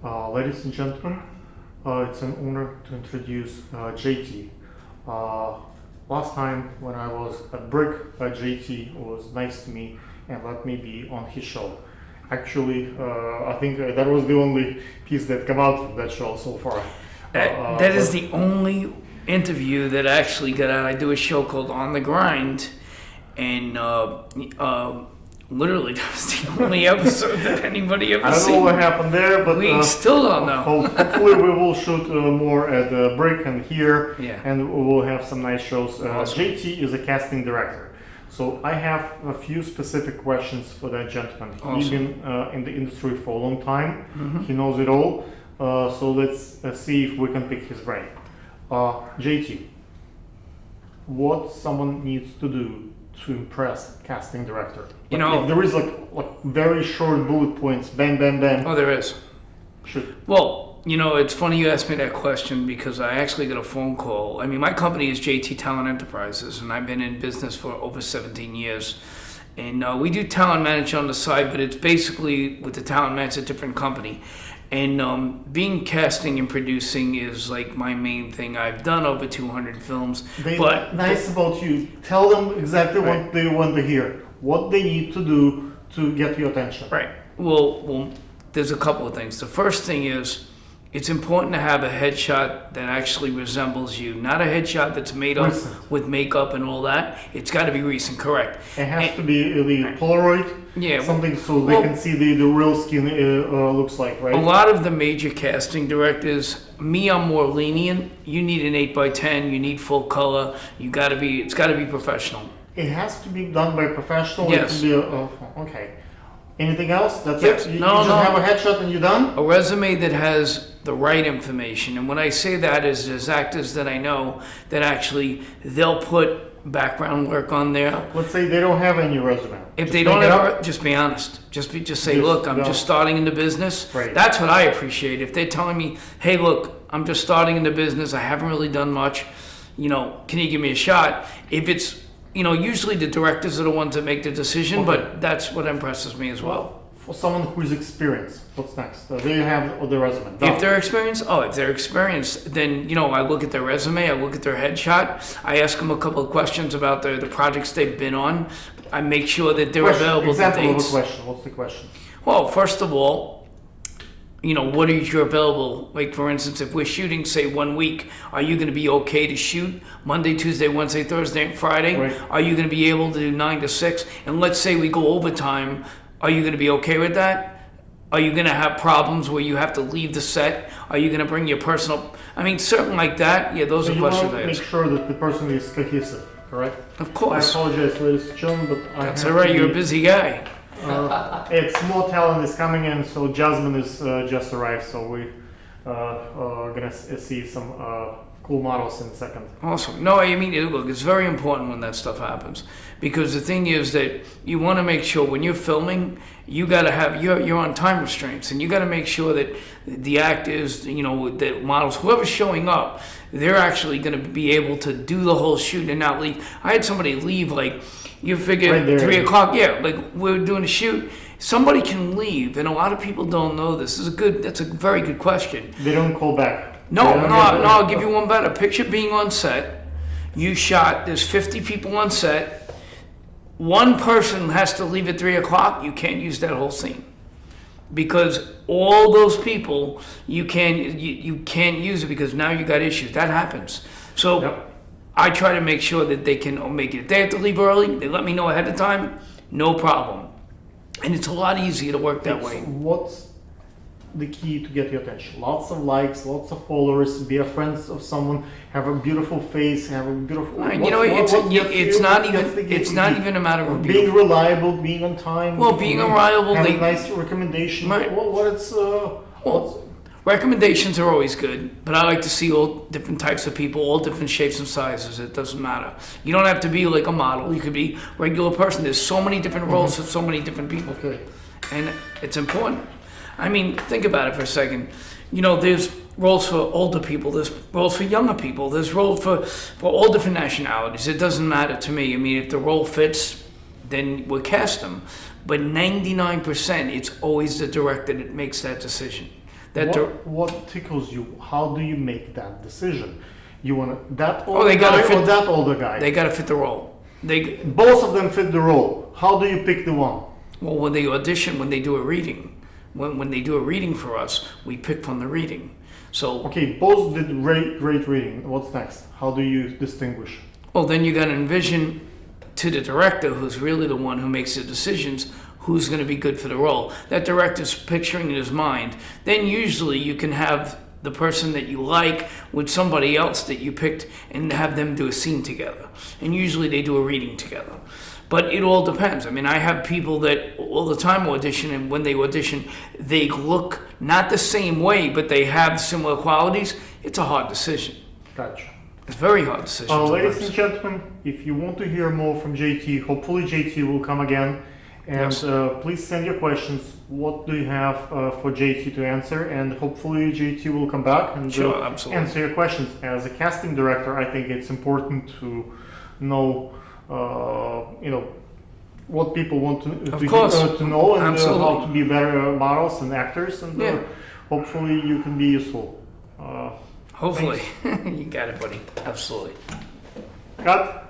Ladies and gentlemen, it's an honor to introduce JT. Uh, Last time when I was at Brick, JT was nice to me and let me be on his show. Actually, I think that was the only piece that came out from that show so far. That is the only interview that actually got out. I do a show called On the Grind, and literally that was the only episode that anybody ever seen. I don't know what happened there, but we still don't know. Hopefully we will shoot more at Brick and here, Yeah. and we will have some nice shows. Awesome. JT is a casting director, so I have a few specific questions for that gentleman. He's Awesome. been in the industry for a long time. Mhm. He knows it all. So let's see if we can pick his brain. JT, what someone needs to do to impress casting director? You know- if there is like very short bullet points, bang, bang, bang. Oh, there is. Shoot. Well, it's funny you asked me that question because I actually got a phone call. I mean, my company is JT Talent Enterprises, and I've been in business for over 17 years. And we do talent manage on the side, but it's basically with the talent manage, a different company. And being casting and producing is like my main thing. I've done over 200 films. Nice about you. Tell them exactly Right. what they want to hear. What they need to do to get your attention. Right. Well, there's a couple of things. The first thing is, it's important to have a headshot that actually resembles you, not a headshot that's made up Recent. with makeup and all that. It's got to be recent, correct? It has to be the Polaroid, Yeah. something so they can see the real skin looks like, right? A lot of the major casting directors, I'm more lenient. You need an 8x10. You need full color. It's got to be professional. It has to be done by a professional. Yes. It can be okay. Anything else? That's Yes. it? You No, just no. have a headshot and you're done? A resume that has the right information. And when I say that is there's actors that I know that actually they'll put background work on there. Let's say they don't have any resume. If Just they don't make it have, up. just be honest. Just say, Yes, look, I'm no. just starting in the business. Right. That's what I appreciate. If they're telling me, hey, look, I'm just starting in the business. I haven't really done much. Can you give me a shot? If it's, usually the directors are the ones that make the decision, Okay. but that's what impresses me as well. For someone who's experienced, what's next? They have the resume. Done. If they're experienced, then, I look at their resume, I look at their headshot, I ask them a couple of questions about the projects they've been on. I make sure that they're available to Example of a dates. question. What's the question? Well, first of all, what is your available? Like, for instance, if we're shooting, say, 1 week, are you going to be okay to shoot Monday, Tuesday, Wednesday, Thursday, and Friday? Right. Are you going to be able to do 9 to 6? And let's say we go overtime, are you going to be okay with that? Are you going to have problems where you have to leave the set? Are you going to bring your personal... something like that. Yeah, those So are you questions want I to make ask. sure that the person is cohesive, correct? Of I course. apologize, ladies and gentlemen, but I That's have all right. to You're a be- busy guy. It's more talent is coming in, so Jasmine is just arrived, so we are gonna see some cool models in a second. Awesome. No, look, it's very important when that stuff happens because the thing is that you want to make sure when you're filming, you got to have you're on time restraints, and you got to make sure that the actors, the models, whoever's showing up, they're actually going to be able to do the whole shoot and not leave. I had somebody leave you figure Right there. 3 o'clock. Yeah, we're doing a shoot. Somebody can leave, and a lot of people don't know this. That's a very good question. They don't call back. No, They don't get- I'll give you one better. Picture being on set. You shot, there's 50 people on set. One person has to leave at 3 o'clock. You can't use that whole scene. Because all those people, you can't use it because now you got issues. That happens. So Yep. I try to make sure that they can make it. If they have to leave early, they let me know ahead of time, no problem. And it's a lot easier to work that way. What's the key to get your attention? Lots of likes, lots of followers, be a friend of someone, have a beautiful face, have a beautiful. Right, What's it's not the even a matter of being beautiful. reliable, being on time. Well, being reliable, have they- a nice recommendation. Right. What's Recommendations are always good, but I like to see all different types of people, all different shapes and sizes. It doesn't matter. You don't have to be like a model. You could be a regular person. There's so many different roles for so many different people. okay? And it's important. Think about it for a second. There's roles for older people, there's roles for younger people, there's roles for all different nationalities. It doesn't matter to me. If the role fits, then we'll cast them. But 99%, it's always the director that makes that decision. What tickles you? How do you make that decision? You want that Oh, older they gotta guy fit- or that older guy? They got to fit the role. Both of them fit the role. How do you pick the one? Well, when they audition, when they do a reading, when they do a reading for us, we pick from the reading. So, Okay, both did great reading. What's next? How do you distinguish? well, then you got to envision to the director, who's really the one who makes the decisions, who's going to be good for the role. That director's picturing in his mind. Then usually you can have the person that you like with somebody else that you picked and have them do a scene together. And usually they do a reading together. But it all depends. I mean, I have people that all the time audition, and when they audition, they look not the same way, but they have similar qualities. It's a hard decision. Gotcha. It's a very hard decision. Ladies and gentlemen, if you want to hear more from JT, hopefully JT will come again. And Yes. please send your questions. What do you have for JT to answer? And hopefully JT will come back and Sure, absolutely. answer your questions. As a casting director, I think it's important to know, what people want to know, and how Absolutely. to be better models and actors. And Yeah. hopefully you can be useful. Hopefully. You got it, buddy. Absolutely. Cut.